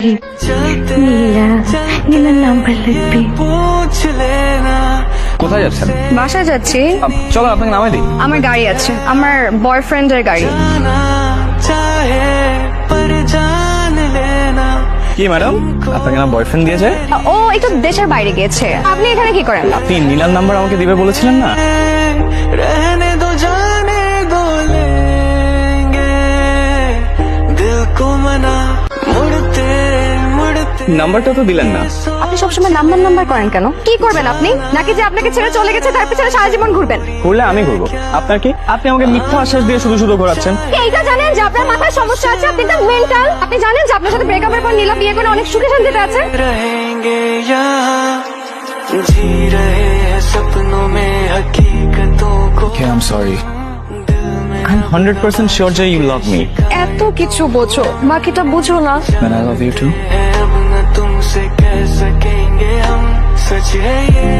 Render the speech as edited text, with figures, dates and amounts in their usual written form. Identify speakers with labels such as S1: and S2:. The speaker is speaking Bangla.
S1: নীলা নীলার নাম্বার লিখবি।
S2: কোথায় যাচ্ছেন?
S3: বাসায় যাচ্ছি।
S2: চলো আপনাকে নামাই দিই।
S3: আমার গাড়ি আছে, আমার বয়ফ্রেন্ডের গাড়ি।
S2: কি ম্যাডাম, আপনাকে না বয়ফ্রেন্ড দিয়েছে?
S3: ও একটু দেশের বাইরে গিয়েছে। আপনি এখানে কি করেন?
S2: আপনি নীলার নাম্বার আমাকে দিবে বলেছিলেন না? নাম্বারটা তো দিলেন না।
S3: আপনি সবসময় নাম্বার করেন কেন? কি করবেন আপনি? নাকি যে আপনাকে ছেড়ে চলে গেছে তার পিছনে সারা জীবন ঘুরবেন?
S2: করলে আমি করবো, আপনার কি? আপনি আমাকে মিথ্যা আশ্বাস দিয়ে শুধু শুধু ঘোরাচ্ছেন।
S3: এইটা জানেন যে আপনার মাথায় সমস্যা আছে? আপনি তো মেন্টাল। আপনি জানেন যে আপনার সাথে ব্রেকআপের পর নীলা বিয়ে করে অনেক সুখে শান্তিতে আছে?
S4: रहेंगे यहाँ जी रहे हैं सपनों में हकीकतों को।
S2: Okay, I'm sorry. I'm 100% sure that you love me.
S3: এত কিছু বোঝো, বাকিটা বুঝো না।
S2: And I love you too.
S4: है अब न तुमसे कह सकेंगे हम, सच है ये